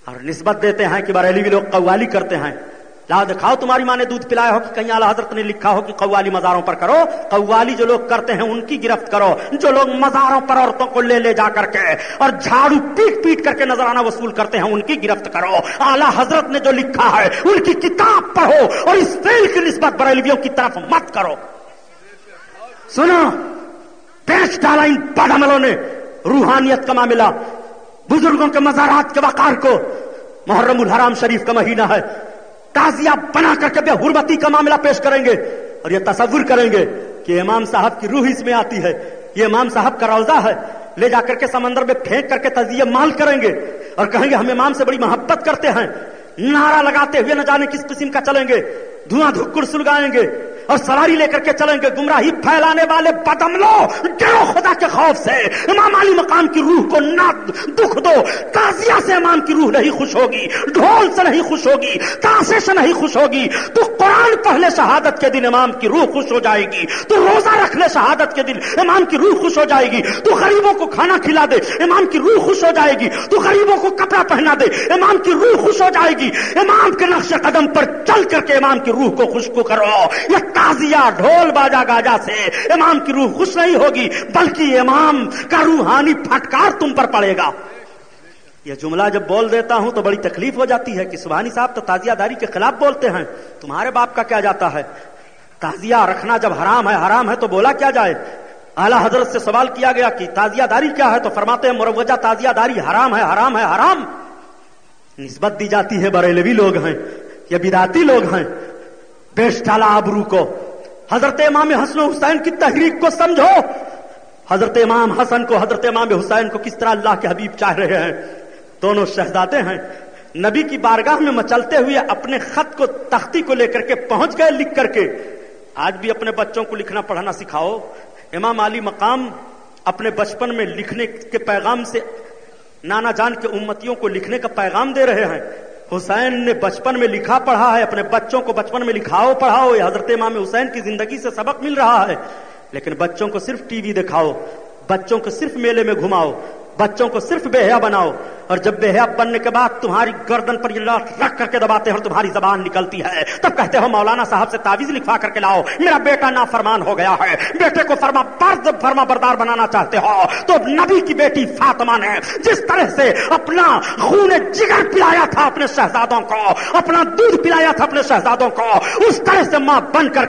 اور نسبت دیتے ہیں کہ بریلوی لوگ قوالی کرتے ہیں. لا دکھاؤ تمہاری ماں نے دودھ پلایا ہو کہ کہیں اعلیٰ حضرت نے لکھا ہو کہ قوالی مزاروں پر کرو. قوالی جو لوگ کرتے ہیں ان کی گرفت کرو. جو لوگ مزاروں پر عورتوں کو لے جا کر کے اور جھاڑو پیٹ کر کے نذرانہ وصول کرتے ہیں ان کی گرفت کرو. اعلیٰ حضرت نے جو لکھا ہے ان کی کتاب پڑھو اور اس فعل کی نسبت بریلویوں کی طرف مت کرو. سنو، بیچ ڈالا ان بد عملوں نے روحانیت کا معاملہ، بزرگوں کے مزارات کے وقار کو. محرم الحرام شریف کا مہینہ ہے، تعزیہ بنا کر کے بے حرمتی کا معاملہ پیش کریں گے اور یہ تصور کریں گے کہ امام صاحب کی روح اس میں آتی ہے، یہ امام صاحب کا روضہ ہے. لے جا کر کے سمندر میں پھینک کر کے تجزیہ مال کریں گے اور کہیں گے ہم امام سے بڑی محبت کرتے ہیں. نعرہ لگاتے ہوئے نہ جانے کس قسم کا چلیں گے، دھواں دھکڑ سلگائیں گے اور سواری لے کر کے چلیں گے. گمراہی پھیلانے والے بدعملو، ڈرو خدا کے خوف سے. امام علی مقام کی روح کو نہ دکھ دو. تعزیہ سے امام کی روح نہیں خوش ہوگی، ڈھول سے نہیں خوش ہوگی، تاشے سے نہیں خوش ہوگی. تو قرآن پڑھ لے شہادت کے دن امام کی روح خوش ہو جائے گی. تو روزہ رکھ لے شہادت کے دن امام کی روح خوش ہو جائے گی. تو غریبوں کو کھانا کھلا دے امام کی روح خوش ہو جائے گی. تو غریبوں کو کپڑا پہنا دے امام کی روح خوش ہو جائے گی. امام کے نقش قدم پر چل کر کے امام کی روح کو خوشبو کرو. یہ تعزیہ ڈھول باجا گاجا سے امام کی روح خوش نہیں ہوگی بلکہ امام کا روحانی پھٹکار تم پر پڑے گا. یہ جملہ جب بول دیتا ہوں تو بڑی تکلیف ہو جاتی ہے کہ سبحانی صاحب تو تعزیہ داری کے خلاف بولتے ہیں، تمہارے باپ کا کیا جاتا ہے؟ تعزیہ رکھنا جب حرام ہے تو بولا کیا جائے؟ اعلیٰ حضرت سے سوال کیا گیا کہ تعزیہ داری کیا ہے تو فرماتے ہیں مروجہ تعزیہ داری حرام ہے، حرام ہے، حرام. نسبت دی جاتی ہے بریلوی لوگ ہیں، یہ بدعتی لوگ ہیں. بیش ڈالا آبرو کو. حضرت امام حسن و حسین کی تحریک کو سمجھو. حضرت امام حسن کو، حضرت امام حسین کو کس طرح اللہ کے حبیب چاہ رہے ہیں. دونوں شہزادے ہیں، نبی کی بارگاہ میں مچلتے ہوئے اپنے خط کو تختی کو لے کر کے پہنچ گئے لکھ کر کے. آج بھی اپنے بچوں کو لکھنا پڑھنا سکھاؤ. امام علی مقام اپنے بچپن میں لکھنے کے پیغام سے نانا جان کے امتیوں کو لکھنے کا پیغام دے رہے ہیں. حسین نے بچپن میں لکھا پڑھا ہے، اپنے بچوں کو بچپن میں لکھاؤ پڑھاؤ. یہ حضرت امام حسین کی زندگی سے سبق مل رہا ہے. لیکن بچوں کو صرف ٹی وی دکھاؤ، بچوں کو صرف میلے میں گھماؤ، بچوں کو صرف بے حیا بناؤ، اور جب بے حیا بننے کے بعد تمہاری گردن پر یہ لاٹھ رکھ کر کے دباتے ہیں اور تمہاری زبان نکلتی ہے، تب کہتے ہو مولانا صاحب سے تعویذ لکھوا کر کے لاؤ، میرا بیٹا نافرمان ہو گیا ہے. بیٹے کو فرما بردار بنانا چاہتے ہو تو نبی کی بیٹی فاطمہ نے جس طرح سے اپنا خون جگر پلایا تھا اپنے شہزادوں کو، اپنا دودھ پلایا تھا اپنے شہزادوں کو، اس طرح سے ماں بن کر